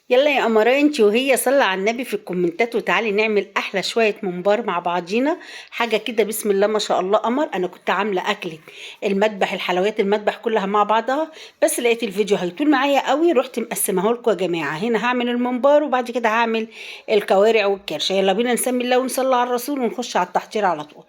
يلا يا قمراء انتي وهي صلى على النبي في الكومنتات وتعالي نعمل احلى شويه ممبار مع بعضينا. حاجه كده بسم الله ما شاء الله قمر. انا كنت عامله اكله المذبح، الحلويات المذبح كلها مع بعضها، بس لقيت الفيديو هيطول معايا قوي، رحت مقسمه لكم يا جماعه. هنا هعمل الممبار وبعد كده هعمل الكوارع والكرشه. يلا بينا نسمي الله ونصلي على الرسول ونخش على التحضير على طول.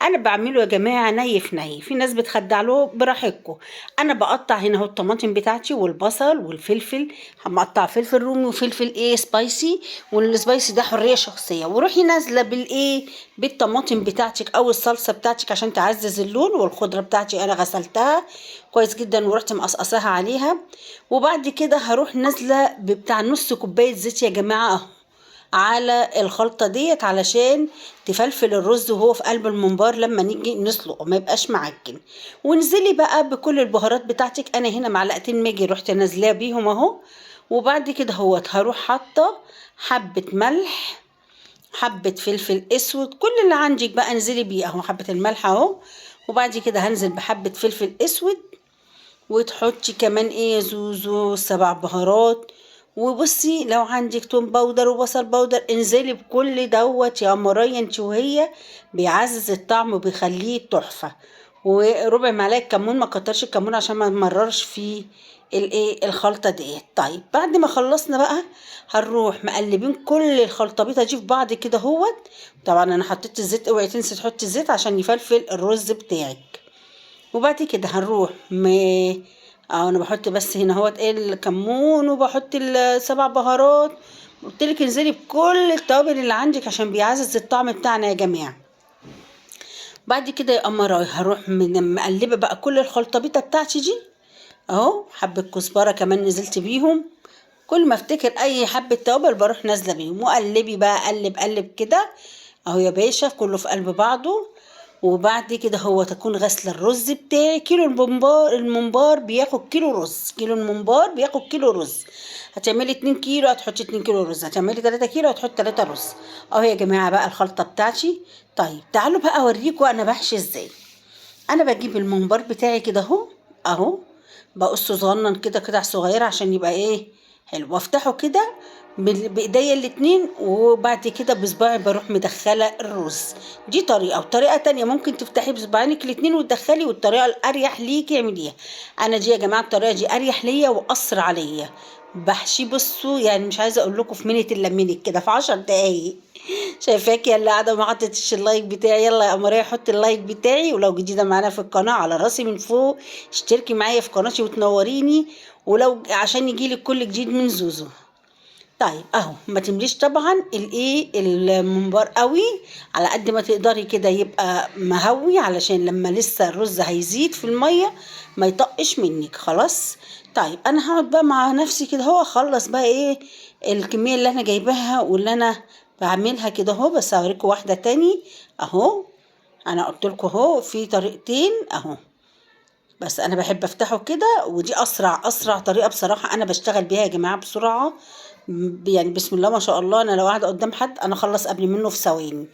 انا بعمله يا جماعه ني في ني، في ناس بتخدع له براحتكم. انا بقطع هنا اهو الطماطم بتاعتي والبصل والفلفل، مقطع فلفل رومي وفلفل ايه سبايسي، والسبايسي ده حريه شخصيه. وروحي نازله بالايه، بالطماطم بتاعتك او الصلصه بتاعتك عشان تعزز اللون. والخضره بتاعتي انا غسلتها كويس جدا ورحت مقصقصاها عليها. وبعد كده هروح نازله بتاع نص كوبايه زيت يا جماعه اهو على الخلطة ديت علشان تفلفل الرز وهو في قلب الممبار لما نيجي نسلقه ما يبقاش معجن. وانزلي بقى بكل البهارات بتاعتك. انا هنا معلقتين ماجي رحت نازلاه بيهم اهو. وبعد كده هروح حاطه حبة ملح، حبة فلفل اسود، كل اللي عندك بقى انزلي بيه اهو. حبة الملح اهو. وبعد كده هنزل بحبة فلفل اسود، وتحطي كمان ايه زوزو 7 بهارات. وبصي لو عندك توم باودر وبصل باودر انزلي بكل دوت يا مريا انت وهي، بيعزز الطعم وبيخليه تحفة. وربع معلقة كمون، ما كترش الكمون عشان ما نمررش في الايه الخلطة ديت. طيب بعد ما خلصنا بقى هنروح مقلبين كل الخلطبيطة دي في بعض كده اهوت. طبعا انا حطيت الزيت، اوعي تنسي تحطي الزيت عشان يفلفل الرز بتاعك. وبعد كده هنروح انا بحط بس هنا اهوت ايه الكمون، وبحط ال7 بهارات. قلتلك انزلي بكل التوابل اللي عندك عشان بيعزز الطعم بتاعنا يا جماعه. بعد كده يا قمراي هروح من مقلبه بقى كل الخلطبيطه بتاعتي دي اهو. حبه كزبره كمان نزلت بيهم، كل ما افتكر اي حبه توابل بروح نازله بيهم. وقلبي بقى قلب قلب كده اهو يا باشا كله في قلب بعضه. وبعد كده هو تكون غسله الرز بتاعي. كيلو الممبار بياخد كيلو رز، كيلو الممبار بياخد كيلو رز. هتعملي 2 كيلو هتحطي 2 كيلو رز، هتعملي 3 كيلو هتحطي 3 رز اهو يا جماعه بقى الخلطه بتاعتي. طيب تعالوا بقى اوريكم انا بحشي ازاي. انا بجيب الممبار بتاعي كده اهو اهو، بقصه صغنن كده قطع صغيره عشان يبقى ايه حلو، وافتحه كده بايديا الاتنين. وبعد كده بصباعي بروح مدخله الرز. دي طريقه. وطريقه تانية ممكن تفتحي بصباعينك الاتنين وتدخلي، والطريقه الاريح ليكي اعمليها. انا دي يا جماعه الطريقه دي اريح ليا واسرع عليا. بحشي بصوا يعني مش عايزه اقول لكم في منت الا منت كده في 10 دقايق. شايفاك يا اللي قاعده ما حطيتش اللايك بتاعي، يلا يا قمريه حطي اللايك بتاعي. ولو جديده معانا في القناه على راسي من فوق اشتركي معايا في قناتي وتنوريني، ولو عشان يجيلك كل جديد من زوزو. طيب اهو ما تمليش طبعا الايه الممبار قوي، على قد ما تقدري كده يبقى مهوي علشان لما لسه الرز هيزيد في الميه ما يطقش منك خلاص. طيب انا هقعد بقى مع نفسي كده هو اخلص بقى ايه الكميه اللي انا جايباها واللي انا بعملها كده اهو. بس هوريكم واحده تاني اهو. انا قلت لكم اهو في طريقتين اهو، بس انا بحب افتحه كده ودي اسرع طريقه بصراحه انا بشتغل بيها يا جماعه بسرعه. يعني بسم الله ما شاء الله انا لو قاعده قدام حد انا اخلص قبل منه في ثواني،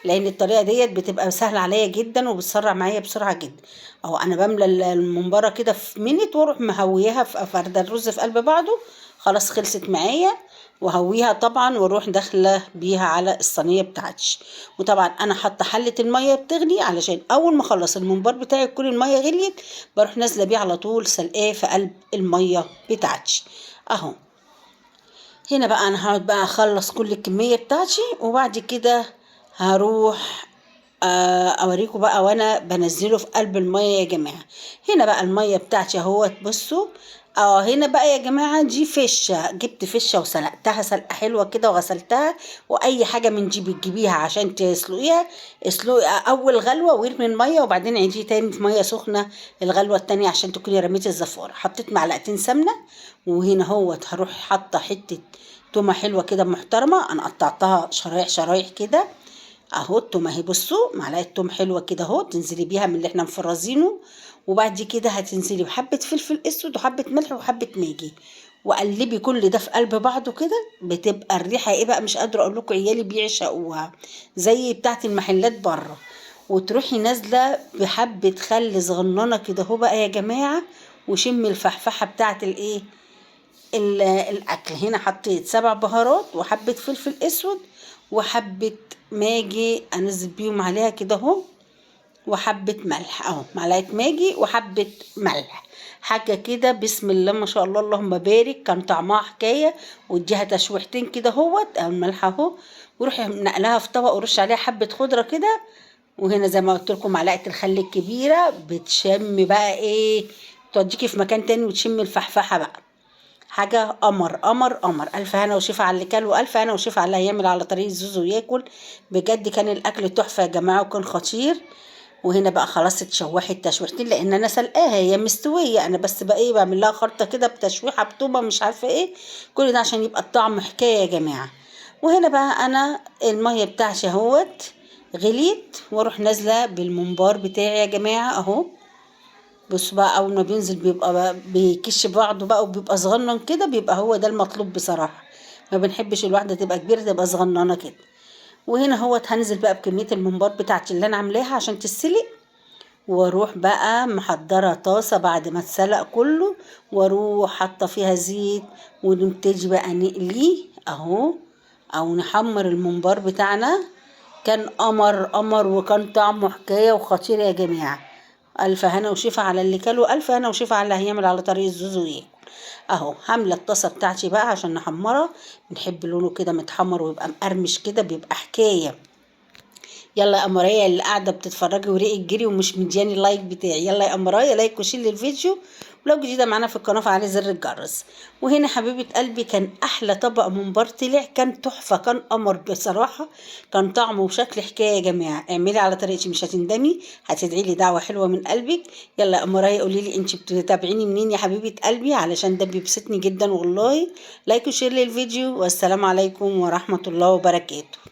لان الطريقه ديت بتبقى سهله عليا جدا وبتسرع معايا بسرعه جدا. اهو انا بملى الممباره كده في منت واروح مهويها في فرده الرز في قلب بعضه. خلاص خلصت معايا. وهويها طبعا واروح داخله بيها على الصينيه بتاعتي. وطبعا انا حاطه حله الميه بتغلي علشان اول ما اخلص الممبار بتاعي كل الميه غليت بروح نازله بيه على طول سلقاه في قلب الميه بتاعتي اهو. هنا بقى انا هقعد بقى اخلص كل الكميه بتاعتي وبعد كده هروح اوريكم بقى وانا بنزله في قلب الميه يا جماعه. هنا بقى الميه بتاعتي اهوت بصوا. هنا بقى يا جماعه دي فشه، جبت فشه وسلقتها سلقه حلوه كده وغسلتها. واي حاجه من دي بتجيبيها عشان تسلقيها اسلقي اول غلوه وارمي الميه وبعدين عيدي تاني في ميه سخنه الغلوه التانيه عشان تكوني رميتي الزفاره. حطيت معلقتين سمنه. وهنا هوت هروح حاطه حته تومه حلوه كده محترمه انا قطعتها شرايح شرايح كده اهو. التوم اهي بصوا معلقه توم حلوه كده اهو تنزلي بيها من اللي احنا مفرزينه. وبعد كده هتنزلي بحبه فلفل اسود وحبه ملح وحبه ماجي. وقلبي كل ده في قلب بعضه كده بتبقى الريحه ايه بقى مش قادره اقول لكم، عيالي بيعشقوها زي بتاعه المحلات بره. وتروحي نازله بحبه خل صغننه كده اهو بقى يا جماعه. وشمي الفحفحه بتاعه الايه الاكل. هنا حطيت 7 بهارات وحبة فلفل اسود وحبة ماجي انزل بيهم عليها كده اهو، وحبة ملح اهو، معلقة ماجي وحبة ملح، حاجة كده بسم الله ما شاء الله اللهم بارك. كان طعمها حكاية، واديها تشويحتين كده اهوت او الملح اهو، وروح نقلها في طبق ورش عليها حبة خضرة كده. وهنا زي ما قلت لكم معلقة الخل الكبيرة بتشم بقى ايه، توديكي في مكان تاني وتشم الفحفحة بقى. حاجة قمر قمر قمر. ألف هنا وشفا على اللي كل، وألف هنا وشفا على اللي هيعمل على طريق زوزو وياكل. بجد كان الأكل تحفة يا جماعة وكان خطير. وهنا بقى خلاص اتشوحت تشويحتين لأن أنا سلقاها هي مستوية، أنا بس بقى إيه بعمل لها خلطة كده بتشويحة بطوبة مش عارفة إيه، كل ده عشان يبقى الطعم حكاية يا جماعة. وهنا بقى أنا المية بتاعتي اهوت غليت، واروح نازلة بالممبار بتاعي يا جماعة اهو. بصوا بقى اول ما بينزل بيبقى بقى بيكش بعضه بقى وبيبقى صغنن كده، بيبقى هو ده المطلوب بصراحة. ما بنحبش الواحدة تبقى كبيرة، تبقى صغننة كده. وهنا هو هنزل بقى بكمية الممبار بتاعتي اللي انا عاملاها عشان تتسلق. واروح بقى محضرة طاسة بعد ما اتسلق كله، واروح حاطة فيها زيت، ونبتدي بقى نقليه اهو، او نحمر الممبار بتاعنا. كان قمر قمر وكان طعمه حكاية وخطير يا جماعة. ألف هنا وشفا على اللي كله، ألف هنا وشفا على اللي هيعمل على طريق الزوزو ياكل. اهو هاملة الطاسة بتاعتي بقى عشان نحمرها، بنحب لونه كده متحمر ويبقى مقرمش كده بيبقى حكاية. يلا يا قمرية اللي قاعدة بتتفرجي وريقك جري ومش مدياني اللايك بتاعي، يلا يا قمرية لايك وشير للفيديو، ولو جديدة معانا في القناة فعلي زر الجرس. وهنا حبيبة قلبي كان أحلى طبق ممبار طلع، كان تحفة كان قمر بصراحة. كان طعمه وشكل حكاية يا جماعة. اعملي على طريقتي مش هتندمي، هتدعي لي دعوة حلوة من قلبك. يلا يا قمرية قولي لي انت بتتابعيني منين يا حبيبة قلبي، علشان ده بيبسطني جدا والله. لايك وشير للفيديو، والسلام عليكم ورحمة الله وبركاته.